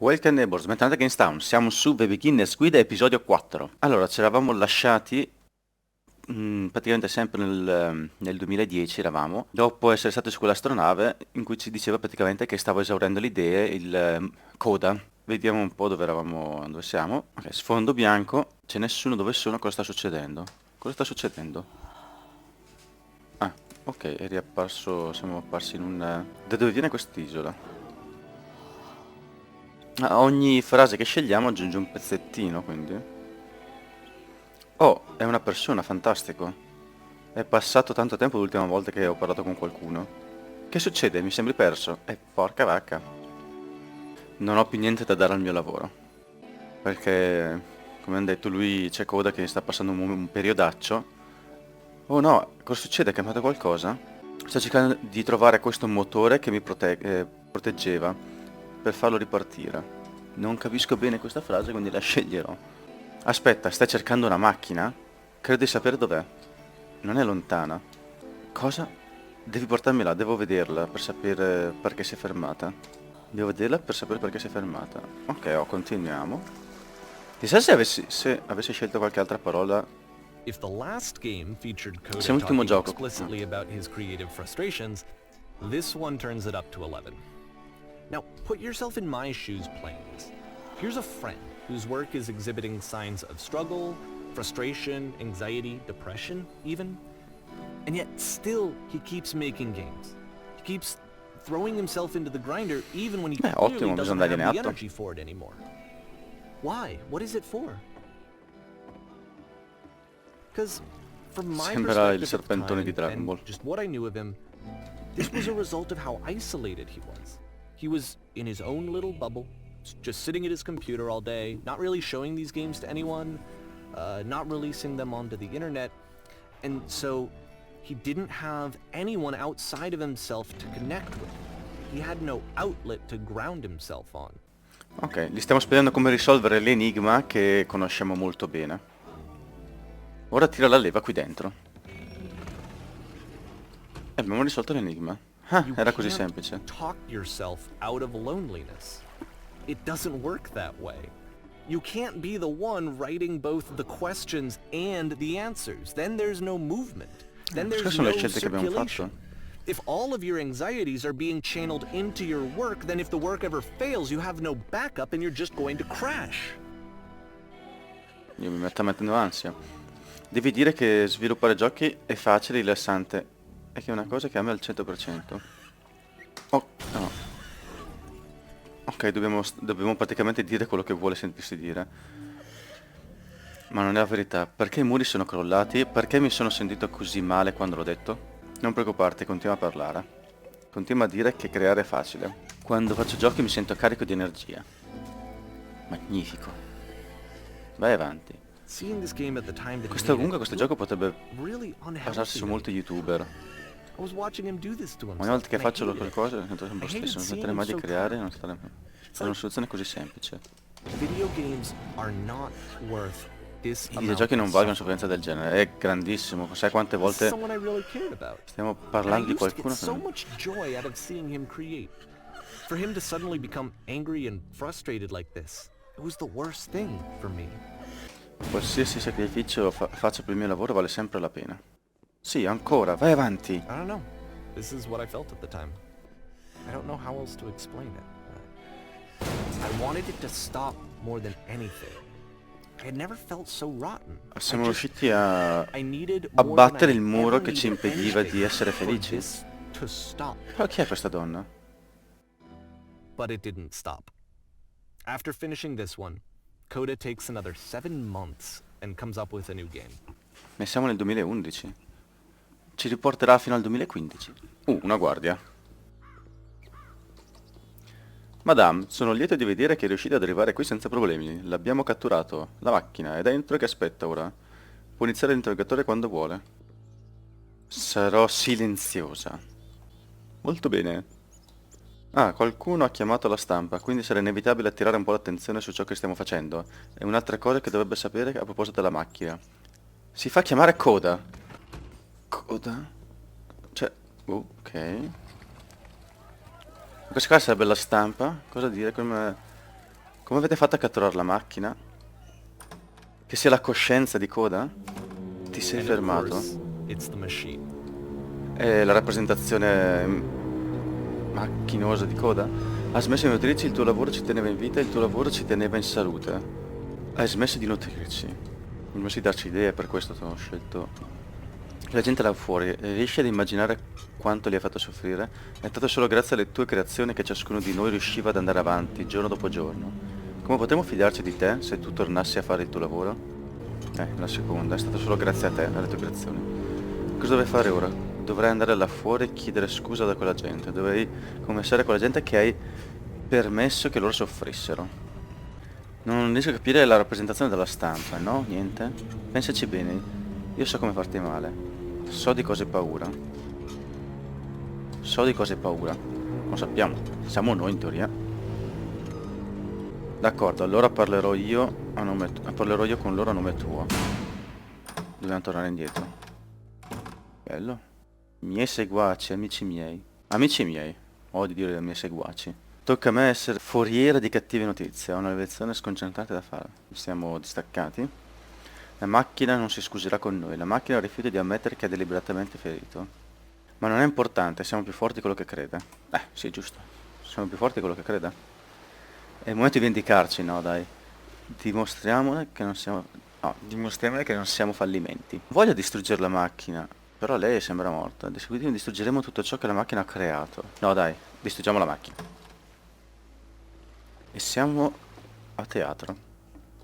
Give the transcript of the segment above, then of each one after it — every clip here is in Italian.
Welcome neighbors, bentornati a Gamestown, siamo su The Beginner's Guide episodio 4. Allora, ci eravamo lasciati praticamente sempre nel 2010 eravamo, dopo essere stati su quell'astronave in cui ci diceva praticamente che stavo esaurendo le idee, coda. Vediamo un po' dove eravamo, dove siamo. Ok, sfondo bianco, c'è nessuno dove sono, cosa sta succedendo? Cosa sta succedendo? Ah, ok, è riapparso, siamo apparsi in un... Da dove viene quest'isola? A ogni frase che scegliamo aggiunge un pezzettino, quindi. Oh, è una persona, fantastico. È passato tanto tempo l'ultima volta che ho parlato con qualcuno. Che succede? Mi sembri perso? Porca vacca. Non ho più niente da dare al mio lavoro. Perché, come hanno detto, lui c'è coda che sta passando un periodaccio. Oh no, cosa succede? È cambiato qualcosa? Sto cercando di trovare questo motore che mi proteggeva per farlo ripartire. Non capisco bene questa frase, quindi la sceglierò. Aspetta, stai cercando una macchina? Credo di sapere dov'è. Non è lontana. Cosa? Devi portarmi là, devo vederla per sapere perché si è fermata. Devo vederla per sapere perché si è fermata. Ok, continuiamo. Chissà se avessi scelto qualche altra parola. If the last game featured Se Coda l'ultimo talking gioco. explicitly about his creative frustrations, this one turns it up to 11. Now, put yourself in my shoes playing this. Here's a friend whose work is exhibiting signs of struggle, frustration, anxiety, depression, even. And yet still he keeps making games. He keeps throwing himself into the grinder even when he clearly Ottimo, doesn't bisogna have dargliene the atto. energy for it anymore. Why? What is it for? Because from my Sembra il perspective at the serpentone time di Dragon and Ball. just what I knew of him, this was a result of how isolated he was. He was in his own little bubble, just sitting at his computer all day, not really showing these games to anyone, not releasing them onto the internet, and so he didn't have anyone outside of himself to connect with. He had no outlet to ground himself on. Ok, gli stiamo spiegando come risolvere l'enigma che conosciamo molto bene. Ora tira la leva qui dentro. E abbiamo risolto l'enigma. Ah, You era così can't semplice. talk yourself out of loneliness. It doesn't work that way. You can't be the one writing both the questions and the answers. Then there's no movement. Then Queste there's sono le no scelte che abbiamo circulation. fatto. If all of your anxieties are being channeled into your work, then if the work ever fails, you have no backup and you're just going to crash. Io mi metto mettendo ansia. Devi dire che sviluppare giochi è facile e rilassante. E che è una cosa che ami al 100%. Oh, no. Ok, dobbiamo praticamente dire quello che vuole sentirsi dire. Ma non è la verità. Perché i muri sono crollati? Perché mi sono sentito così male quando l'ho detto? Non preoccuparti, continua a parlare. Continua a dire che creare è facile. Quando faccio giochi mi sento carico di energia. Magnifico. Vai avanti. Seeing this game at the time that he Questo, made comunque it questo gioco potrebbe really basarsi su unhealthy. molti youtuber. I was watching him do this to himself. Ogni volta che and I faccio hated qualcosa it. sento sempre lo I hated stesso. Non seeing smettere him mai di so creare, tired. non stare... È una soluzione così semplice. Video games are not worth this I amount videogiochi non of valgono suffering. sofferenza del genere. È grandissimo. Sai quante This is volte someone I really cared about. stiamo And I parlando di used to get qualcuno che so non... much joy out of seeing him create. For him to suddenly become angry and frustrated like this, it was the worst thing for me. Qualsiasi sacrificio faccio per il mio lavoro vale sempre la pena. Sì, ancora, vai avanti. I don't know. This is what I felt at the time. I don't know how else to explain it. I wanted it to stop more than anything. I had never felt so rotten. Siamo riusciti a I needed more than abbattere I il muro ever che ci needed impediva di anything essere for felici. this to stop. Però chi è questa donna? But it didn't stop. After finishing this one, Coda takes another 7 months and comes up with a new game. Ne siamo nel 2011. Ci riporterà fino al 2015. Una guardia. Madame, sono lieto di vedere che riuscite ad arrivare qui senza problemi. L'abbiamo catturato. La macchina è dentro e che aspetta ora. Può iniziare l'interrogatore quando vuole. Sarò silenziosa. Molto bene. Ah, qualcuno ha chiamato la stampa, quindi sarà inevitabile attirare un po' l'attenzione su ciò che stiamo facendo. È un'altra cosa che dovrebbe sapere a proposito della macchina. Si fa chiamare Coda. Coda? Cioè, ok. Questa qua sarebbe la stampa. Cosa dire? Come... Come avete fatto a catturare la macchina? Che sia la coscienza di Coda? Ti sei And of fermato? course, it's the machine. È la rappresentazione macchinosa di Coda? Ha smesso di nutrirci, il tuo lavoro ci teneva in vita, il tuo lavoro ci teneva in salute. Hai smesso di nutrirci. Hai smesso di darci idee, per questo ti ho scelto. La gente là fuori riesce ad immaginare quanto li ha fatto soffrire? È stato solo grazie alle tue creazioni che ciascuno di noi riusciva ad andare avanti, giorno dopo giorno. Come potremmo fidarci di te se tu tornassi a fare il tuo lavoro? La seconda, è stato solo grazie a te, alle tue creazioni. Cosa dovrei fare ora? Dovrei andare là fuori e chiedere scusa da quella gente. Dovrei confessare a quella gente che hai permesso che loro soffrissero. Non riesco a capire la rappresentazione della stampa, no? Niente? Pensaci bene. Io so come farti male. So di cosa hai paura. So di cosa hai paura. Lo sappiamo. Siamo noi in teoria. D'accordo, allora parlerò io con loro a nome tuo. Dobbiamo tornare indietro. Bello. Miei seguaci, amici miei. Amici miei. Odio dire miei seguaci. Tocca a me essere foriera di cattive notizie. Ho una lezione sconcertante da fare. Siamo distaccati. La macchina non si scuserà con noi. La macchina rifiuta di ammettere che ha deliberatamente ferito. Ma non è importante, siamo più forti di quello che crede. Sì, giusto. Siamo più forti di quello che crede. È il momento di vendicarci, no, dai. Dimostriamole che non siamo... No, dimostriamole che non siamo fallimenti. Voglio distruggere la macchina, però lei sembra morta. Quindi distruggeremo tutto ciò che la macchina ha creato. No, dai, distruggiamo la macchina. E siamo a teatro.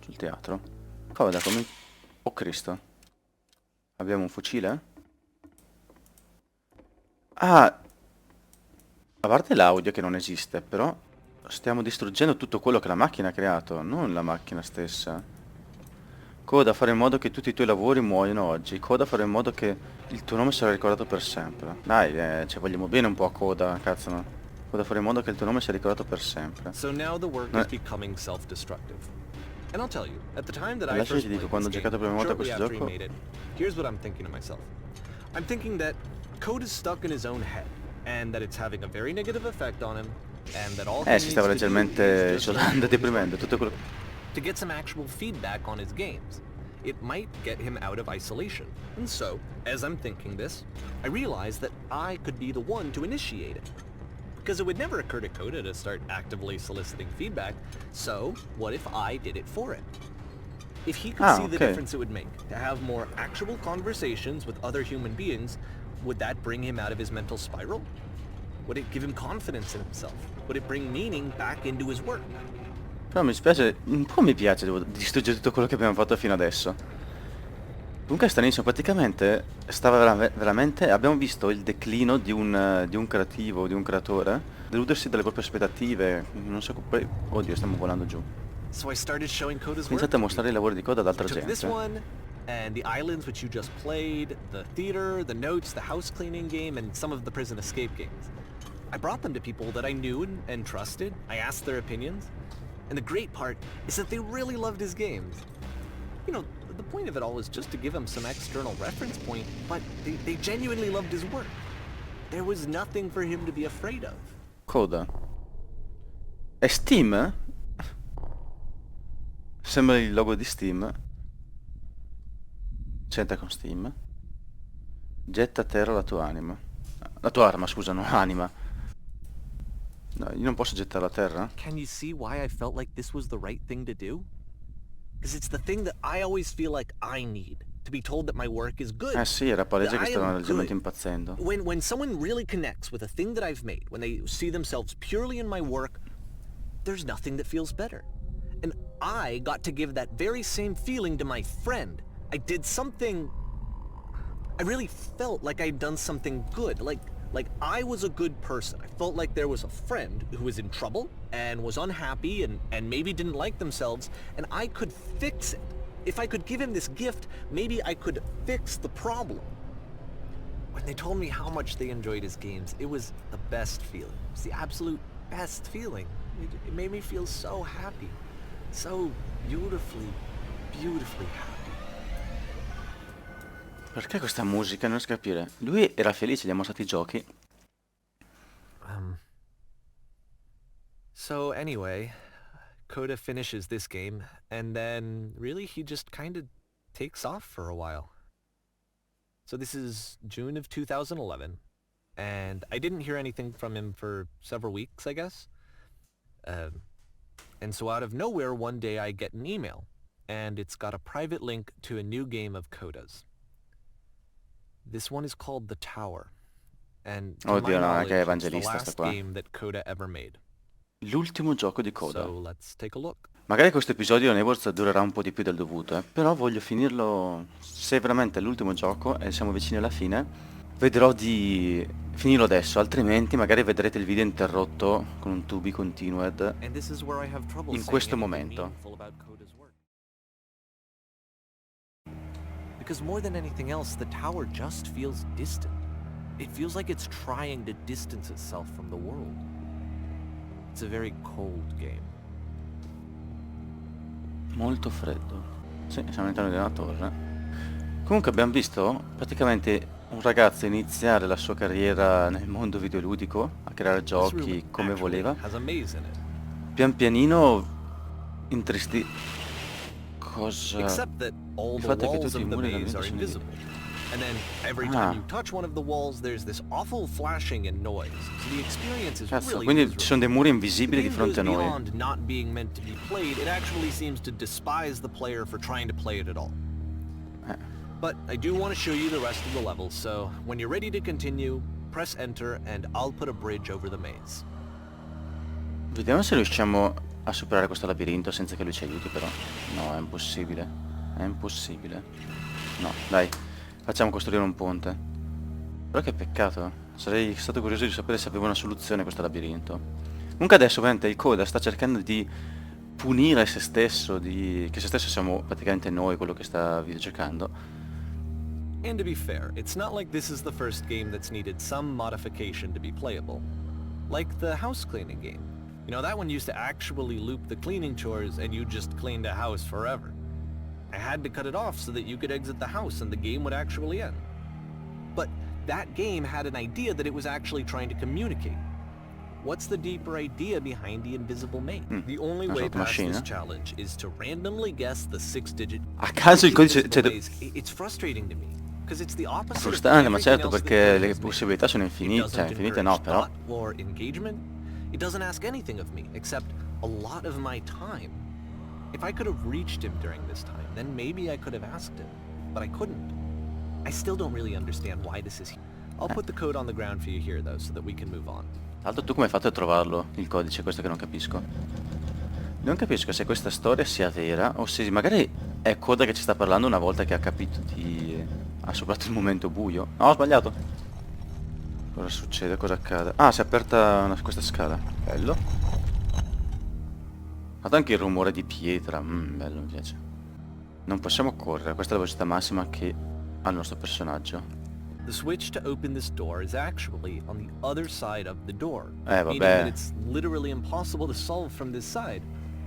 Sul teatro. Cosa come... Oh Cristo. Abbiamo un fucile? Ah, a parte l'audio che non esiste, però stiamo distruggendo tutto quello che la macchina ha creato, non la macchina stessa. Coda, fare in modo che tutti i tuoi lavori muoiano oggi. Coda, fare in modo che il tuo nome sarà ricordato per sempre. Dai, ci vogliamo bene un po' a Coda, cazzo no. Coda, fare in modo che il tuo nome sia ricordato per sempre. So now the work is becoming self-destructive. And I'll tell you, at the time that I Lascia first ti dico, played quando this ho game, giocato per prima volta a shortly questo after he gioco... made it, here's what I'm thinking to myself. I'm thinking that code is stuck in his own head, and that it's having a very negative effect on him, and that all he Si needs stava to do leggermente is just isolando e deprimendo, tutto quello... to get some actual feedback on his games. It might get him out of isolation. And so, as I'm thinking this, I realize that I could be the one to initiate it. Because it would never occur to Coda to start actively soliciting feedback, so what if I did it for him? If he could see the difference it would make to have more actual conversations with other human beings, would that bring him out of his mental spiral? Would it give him confidence in himself? Would it bring meaning back into his work? Però mi spiace, un po' mi piace, devo distruggere tutto quello che abbiamo fatto fino adesso. Comunque è stranissimo, praticamente stava veramente, abbiamo visto il declino di un creativo, di un creatore, deludersi dalle proprie aspettative, non so, poi, oddio, stiamo volando giù. So I started showing Coda's work. Iniziate a mostrare i lavori di Coda ad altra Took this gente. one, and the islands which you just played, the theater, the notes, the house cleaning game, and some of the prison escape games. I brought them to people that I knew and trusted. I asked their opinions. And the great part is that they really loved his games. You know, the point of it all was just to give him some external reference point, but they genuinely loved his work. There was nothing for him to be afraid of. Coda. È Steam? Sembra il logo di Steam. C'entra con Steam. Getta a terra la tua anima. La tua arma, scusa, non anima. No, io non posso gettarla a terra? Can you see why I felt like this was the right thing to do? Because it's the thing that I always feel like I need. To be told that my work is good. Sì, era palese che I stavano am leggermente good. impazzendo. When someone really connects with a thing that I've made, when they see themselves purely in my work, there's nothing that feels better. And I got to give that very same feeling to my friend. I did something... I really felt like I'd done something good. Like I was a good person. I felt like there was a friend who was in trouble and was unhappy and maybe didn't like themselves, and I could fix it. If I could give him this gift, maybe I could fix the problem. When they told me how much they enjoyed his games, it was the best feeling. It was the absolute best feeling. It made me feel so happy. So beautifully, beautifully happy. Perché questa musica? Non riesco a capire. Lui era felice, gli ha mostrato i giochi. So anyway, Coda finishes this game, and then really he just kind of takes off for a while. So this is June of 2011, and I didn't hear anything from him for several weeks, I guess. And so out of nowhere, one day I get an email, and it's got a private link to a new game of Coda's. This one is called The Tower, and to my Oddio, no, knowledge, che it's the evangelista sta last qua. game that Coda ever made. L'ultimo gioco di Coda. So let's take a look. Magari questo episodio Neighbors durerà un po' di più del dovuto, però voglio finirlo, se veramente è l'ultimo gioco e siamo vicini alla fine, vedrò di finirlo adesso, altrimenti magari vedrete il video interrotto con un to be continued And this is where I have trouble in saying questo anything momento. meaningful about Coda's work. Because more than anything else, the tower just feels distant. It feels like it's trying to distance itself from the world. It's a very cold game. Molto freddo. Sì, siamo all'interno di una torre. Comunque abbiamo visto praticamente un ragazzo iniziare la sua carriera nel mondo videoludico, a creare This room giochi come actually voleva, has a maze in it. pian pianino cosa... Except that all Il the fatto è che walls tutti i of the muri maze veramente are sono invisible. And then every Ah. time you touch one of the walls, there's this awful flashing and noise. So the experience is Cazzo, really quindi miserable. ci sono dei muri The invisibili di game fronte a goes noi. beyond not being meant to be played. It actually seems to despise the player for trying to play it at all. Eh. But I do want to show you the rest of the level, so when you're ready to continue, press enter and I'll put a bridge over the maze. Vediamo se riusciamo a superare questo labirinto senza che lui ci aiuti, però. No, è impossibile. È impossibile. No, dai, facciamo costruire un ponte. Però che peccato. Sarei stato curioso di sapere se aveva una soluzione questo labirinto. Comunque adesso, ovviamente, il Coda sta cercando di punire se stesso, che se stesso siamo praticamente noi, quello che sta videogiocando. And to be fair, it's not like this is the first game that's needed some modification to be playable. Like the house cleaning game. You know, that one used to actually loop the cleaning chores and you just cleaned a house forever. I had to cut it off so that you could exit the house and the game would actually end. But that game had an idea that it was actually trying to communicate. What's the deeper idea behind the invisible maze? The only una way sorta past this macchina. challenge is to randomly guess the 6-digit... A caso il codice... invisible Cioè, maze. It's frustrating to me. Because it's the opposite of frustrante, ma everything certo, else that perché Coda le has made. possibilità sono It infinite, doesn't cioè infinite no, encourage però... thought or engagement. It doesn't ask anything of me, except a lot of my time. If I could have reached him during this time, then maybe I could have asked him. But I couldn't. I still don't really understand why this is here. I'll put the code on the ground for you here, though, so that we can move on. Tra l'altro tu come hai fatto a trovarlo, il codice, questo che non capisco. Non capisco se questa storia sia vera o se magari è Coda che ci sta parlando una volta che ha capito di... ha superato il momento buio. No, ho sbagliato. Cosa succede? Cosa accade? Ah, si è aperta questa scala. Bello. Fatto anche il rumore di pietra. Bello, mi piace. Non possiamo correre, questa è la velocità massima che ha il nostro personaggio. The switch to open this door is actually on the other side of the door, vabbè. meaning that it's literally impossible to solve from this side.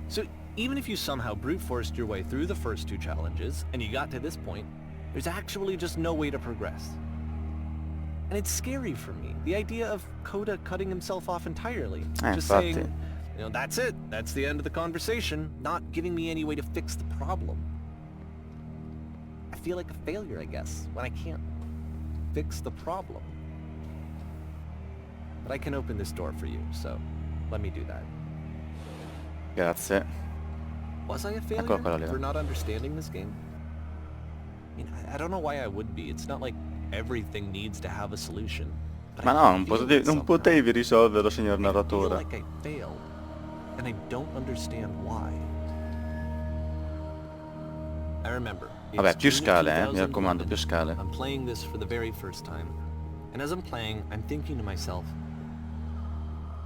So even if you somehow brute forced your way through the first two challenges and you got to this point, there's actually just no way to progress. And it's scary for me, the idea of Coda cutting himself off entirely, just infatti. saying, you know, that's it, that's the end of the conversation, not giving me any way to fix the problem. I feel like a failure, I guess, when I can't fix the problem. But I can open this door for you, so let me do that. Grazie. Was I a failure Eccola qua, for Leo. not understanding this game? I mean, I don't know why I would be. It's not like everything needs to have a solution. But Ma I no, non feel potevi, it non somehow. potevi risolverlo, signor I feel narratore. like I failed, and I don't understand why. I remember. Vabbè, it's più June of scale, mi 2011. raccomando, più scale. I'm playing this for the very first time. And as I'm playing, I'm thinking to myself,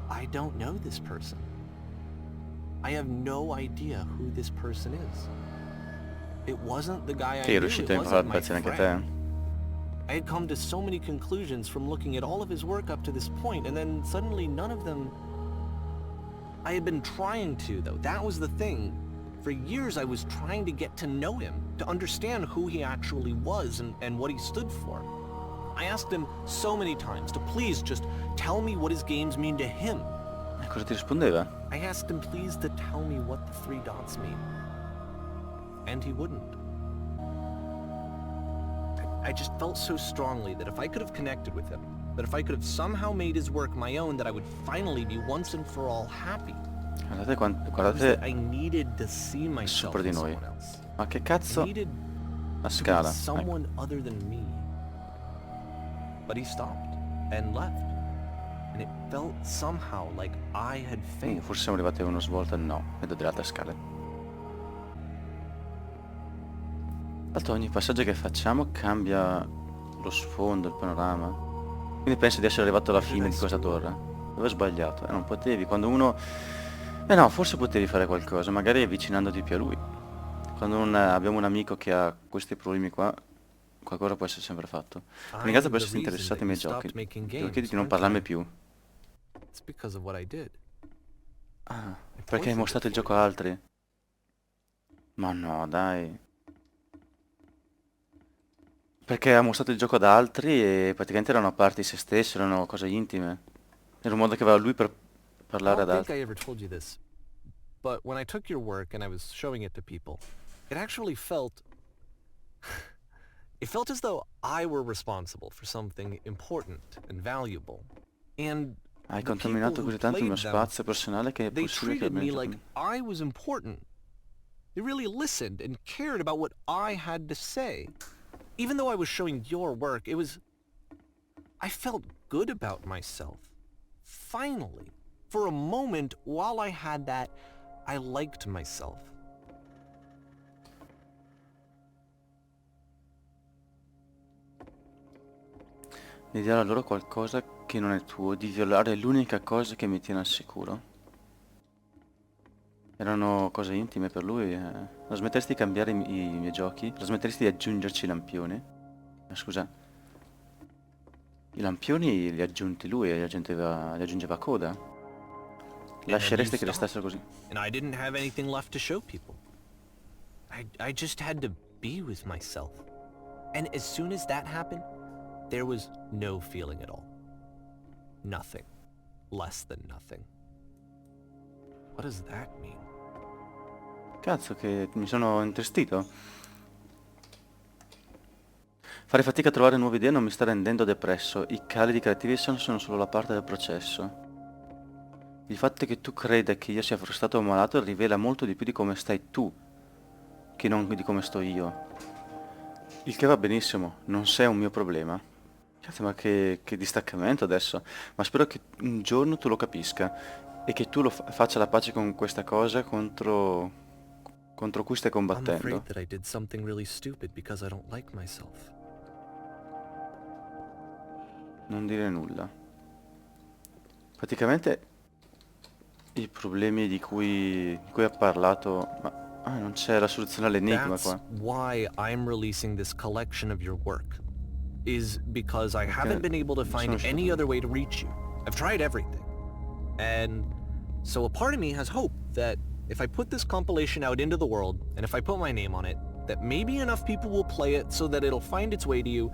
I don't know this person. I have no idea who this person is. It wasn't the guy I Sì, è knew, riuscito it a far wasn't my impazzire anche friend. te. I had come to so many conclusions from looking at all of his work up to this point, and then suddenly none of them... I had been trying to, though. That was the thing. For years I was trying to get to know him, to understand who he actually was and what he stood for. I asked him so many times to please just tell me what his games mean to him. E cosa ti rispondeva? I asked him please to tell me what the 3 dots mean. And he wouldn't. I just felt so strongly that if I could have connected with him, that if I could have somehow made his work my own, that I would finally be once and for all happy. Guardate I needed to see myself sopra di as noi. someone else. Ma che I cazzo? needed La to be scala. someone other than me. But he stopped and left. And it felt somehow like I had failed. Forse siamo arrivati a uno svolta, no, vedo delle altre scale. Tanto ogni passaggio che facciamo cambia lo sfondo, il panorama. Quindi penso di essere arrivato alla fine di questa torre. Dove ho sbagliato? Non potevi, quando uno... no, forse potevi fare qualcosa, magari avvicinandoti più a lui. Quando abbiamo un amico che ha questi problemi qua, qualcosa può essere sempre fatto. Ringrazio per essere interessati ai miei giochi. Ti chiedi di non parlarmi più. It's because of what I did. Ah, perché hai mostrato il gioco a altri? Ma no, dai. Perché ha mostrato il gioco ad altri e praticamente erano parti di se stesso, erano cose intime. Era un modo che aveva lui per I parlare don't ad think altri. I ever told you this, but when I took your work and I was showing it to people, it actually felt... it felt as though I were responsible for something important and valuable. And Hai the people contaminato who così tanto il mio played them, spazio personale che è they possibile che treated me abbia like I was important. They really listened and cared about what I had to say. Even though I was showing your work, I felt good about myself. Finally. For a moment, while I had that, I liked myself. di dare a loro qualcosa che non è tuo, di violare l'unica cosa che mi tiene al sicuro. Erano cose intime per lui. La smetteresti di cambiare i miei giochi? La smetteresti di aggiungerci i lampioni? Scusa. I lampioni li ha aggiunti lui e li aggiungeva a coda. And then you Lasceresti che stopped, restassero così? and I didn't have anything left to show people. I just had to be with myself. And as soon as that happened, there was no feeling at all. Nothing. Less than nothing. What does that mean? Cazzo che mi sono intristito. Fare fatica a trovare nuove idee non mi sta rendendo depresso. I cali di creatività sono solo la parte del processo. Il fatto che tu creda che io sia frustrato o malato rivela molto di più di come stai tu, che non di come sto io. Il che va benissimo, non sei un mio problema. Cazzo, ma che distaccamento adesso. Ma spero che un giorno tu lo capisca e che tu faccia la pace con questa cosa contro cui stai I'm combattendo. afraid that I did something really stupid because I don't like myself. Non dire nulla. Praticamente i problemi di cui ha parlato... Ma non c'è la soluzione all'enigma That's qua. why I'm releasing this collection of your work. Is because I haven't been able to find sono any uscito. other way to reach you. I've tried everything. And so a part of me has hope that if I put this compilation out into the world, and if I put my name on it, that maybe enough people will play it so that it'll find its way to you,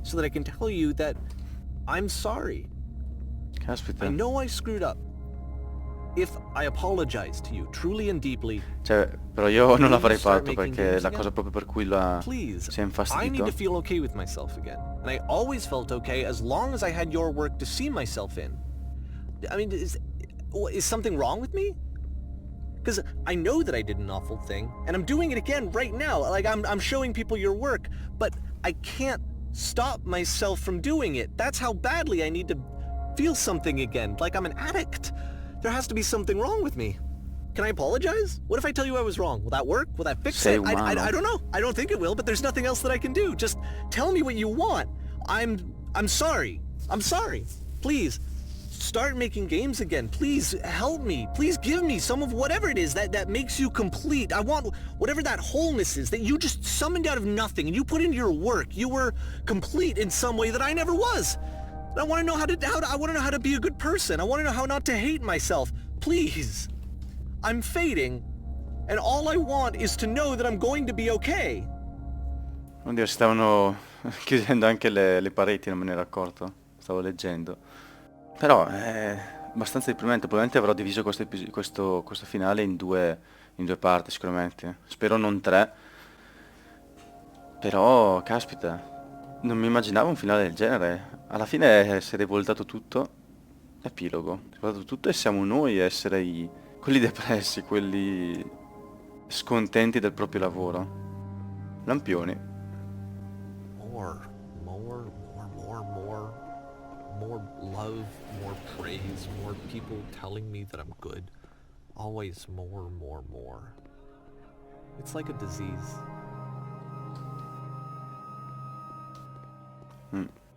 so that I can tell you that I'm sorry. Caspita. I know I screwed up. If I apologize to you truly and deeply, Cioè, però io non l'avrei start fatto making perché games la again? cosa proprio per cui please, si è I need infastidito. to feel okay with myself again. And I always felt okay as long as I had your work to see myself in. I mean, is something wrong with me? Because I know that I did an awful thing, and I'm doing it again right now. Like, I'm showing people your work, but I can't stop myself from doing it. That's how badly I need to feel something again, like I'm an addict. There has to be something wrong with me. Can I apologize? What if I tell you I was wrong? Will that work? Will that fix Sei it? I umano. don't know. I don't think it will, but there's nothing else that I can do. Just tell me what you want. I'm sorry. I'm sorry. Please, start making games again. Please help me. Please give me some of whatever it is that makes you complete. I want whatever that wholeness is that you just summoned out of nothing and you put into your work. You were complete in some way that I never was. I want to know how to be a good person. I want to know how not to hate myself. Please. I'm fading, and all I want is to know that I'm going to be okay. Oddio, si stavano chiudendo anche le pareti, non me ne ero accorto. Stavo leggendo. Però, abbastanza deprimente. Probabilmente avrò diviso questo finale in due parti sicuramente. Spero non tre, però caspita, non mi immaginavo un finale del genere. Alla fine si è rivoltato tutto, epilogo, si è rivoltato tutto e siamo noi a essere quelli depressi, quelli scontenti del proprio lavoro. Lampioni. More, more, more, more, more. More love, more praise, more people telling me that I'm good. Always more, more, more. It's like a disease.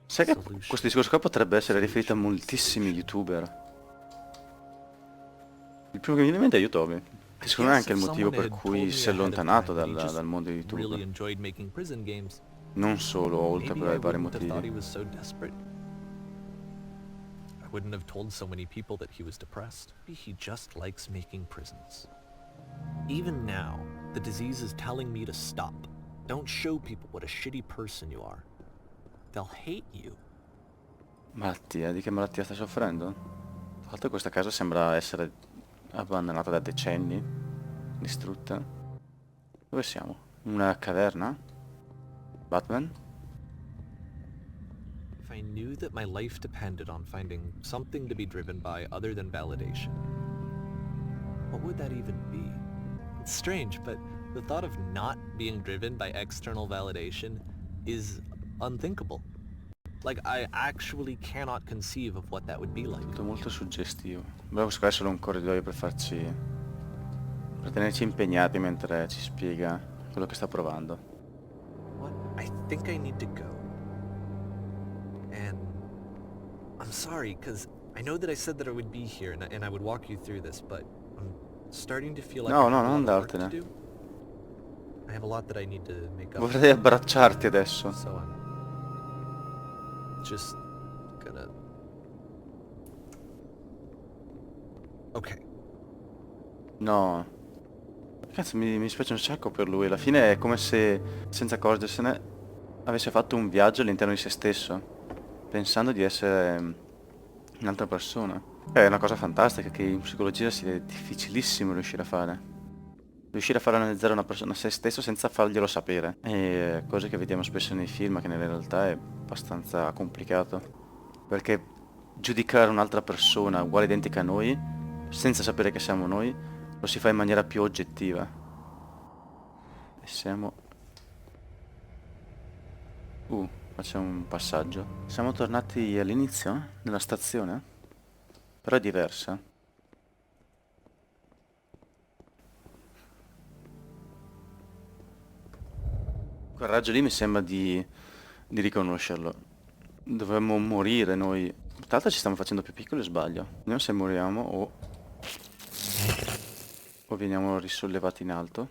Sai che Solution. questo discorso qua potrebbe essere riferito a Solution. moltissimi youtuber. Il primo che mi viene in mente è YouTube, che I secondo me è guess anche il if motivo someone per had cui told si me è ahead of allontanato time that he just dal mondo di really YouTube. enjoyed making prison games, Non solo, oltre maybe per I i vari wouldn't have thought he motivi. was so desperate. I wouldn't have told so many people that he was depressed. Maybe he just likes making prisons. Even now, the disease is telling me to stop. Don't show people what a shitty person you are. They'll hate you. Malattia, di che malattia stai soffrendo? Tra l'altro questa casa sembra essere abbandonata da decenni, distrutta. Dove siamo? Una caverna? Batman? If I knew that my life depended on finding something to be driven by other than validation, what would that even be? It's strange, but the thought of not being driven by external validation is unthinkable. Like, I actually cannot conceive of what that would be like. Tutto molto suggestivo. Beh, questo qua è solo un corridoio per per tenerci impegnati mentre ci spiega quello che sta provando. What? I think I need to go. And I'm sorry, because I know that I said that I would be here and I would walk you through this, but I'm starting to feel like No, I no, have a non lot of work to andartene. do. I have a lot that I need to make up. Vorrei abbracciarti adesso. So I'm just gonna... Okay. No. Cazzo, mi spiace un sacco per lui. Alla fine è come se, senza accorgersene, avesse fatto un viaggio all'interno di se stesso, pensando di essere un'altra persona. È una cosa fantastica che in psicologia sia difficilissimo riuscire a fare. Riuscire a far analizzare una persona a se stesso senza farglielo sapere. E cose che vediamo spesso nei film, che nella realtà è abbastanza complicato. Perché giudicare un'altra persona uguale identica a noi, senza sapere che siamo noi, lo si fa in maniera più oggettiva. E siamo... facciamo un passaggio. Siamo tornati all'inizio della stazione, però è diversa. Quel raggio lì mi sembra di riconoscerlo. Dovremmo morire noi. Tra l'altro ci stiamo facendo più piccoli o sbaglio? Vediamo se moriamo o veniamo risollevati in alto.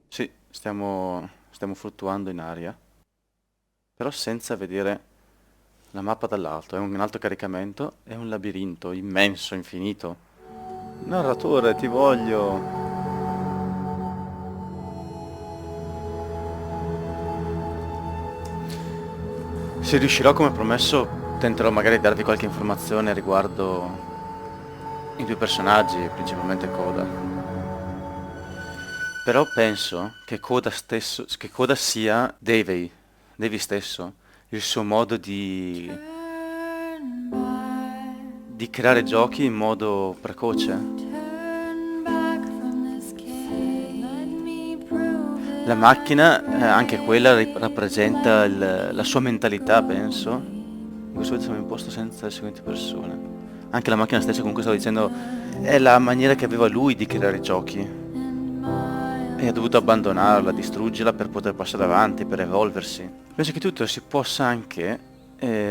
Sì, stiamo fluttuando in aria. Però senza vedere la mappa dall'alto. È un alto caricamento, è un labirinto immenso, infinito. Narratore, ti voglio! Se riuscirò come promesso, tenterò magari di darvi qualche informazione riguardo i due personaggi, principalmente Coda. Però penso che Coda sia Davy stesso, il suo modo di creare giochi in modo precoce. La macchina, anche quella rappresenta la sua mentalità, penso. In questo momento siamo in posto senza le seguenti persone. Anche la macchina stessa, comunque stavo dicendo, è la maniera che aveva lui di creare giochi. E ha dovuto abbandonarla, distruggerla per poter passare avanti, per evolversi. Penso che tutto si possa anche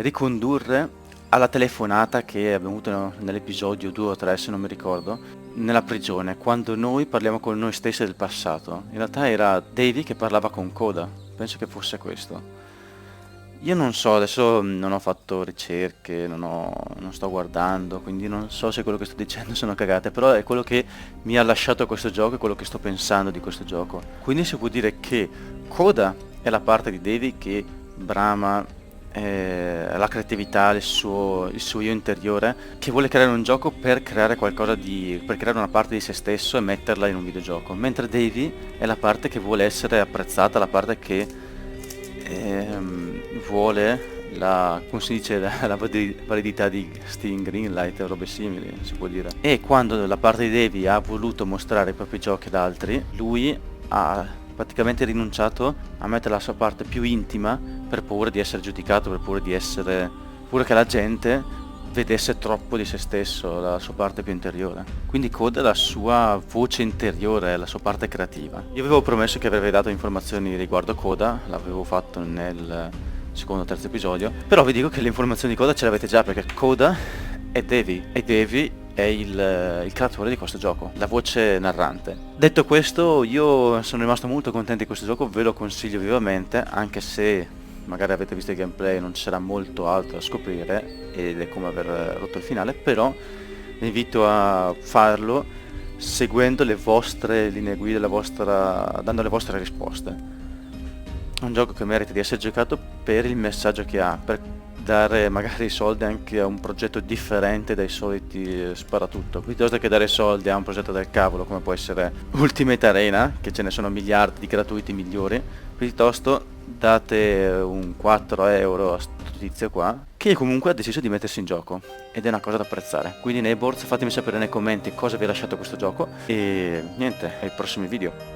ricondurre alla telefonata che abbiamo avuto nell'episodio 2 o 3, se non mi ricordo, nella prigione, quando noi parliamo con noi stessi del passato. In realtà era Davy che parlava con Coda. Penso che fosse questo. Io non so, adesso non ho fatto ricerche, non sto guardando, quindi non so se quello che sto dicendo sono cagate, però è quello che mi ha lasciato questo gioco e quello che sto pensando di questo gioco. Quindi si può dire che Coda è la parte di Davy che brama la creatività, il suo io interiore, che vuole creare un gioco per creare per creare una parte di se stesso e metterla in un videogioco, mentre Davy è la parte che vuole essere apprezzata, la parte che vuole come si dice, la validità di Steam Greenlight o robe simili, si può dire. E quando la parte di Davy ha voluto mostrare i propri giochi ad altri, lui ha praticamente rinunciato a mettere la sua parte più intima per paura di essere giudicato, per paura che la gente vedesse troppo di se stesso, la sua parte più interiore. Quindi Coda è la sua voce interiore, la sua parte creativa. Io avevo promesso che avrei dato informazioni riguardo Coda, l'avevo fatto nel secondo o terzo episodio, però vi dico che le informazioni di Coda ce le avete già, perché Coda è Davy, e Davy è il creatore di questo gioco, la voce narrante. Detto questo, io sono rimasto molto contento di questo gioco, ve lo consiglio vivamente, anche se magari avete visto il gameplay, non c'era molto altro da scoprire ed è come aver rotto il finale, però vi invito a farlo seguendo le vostre linee guida, dando le vostre risposte. È un gioco che merita di essere giocato per il messaggio che ha, per dare magari soldi anche a un progetto differente dai soliti sparatutto, piuttosto che dare soldi a un progetto del cavolo come può essere Ultimate Arena, che ce ne sono miliardi di gratuiti migliori. Piuttosto date un 4 euro a sto tizio qua, che comunque ha deciso di mettersi in gioco, ed è una cosa da apprezzare. Quindi neighbors, fatemi sapere nei commenti cosa vi ha lasciato questo gioco, e niente, ai prossimi video.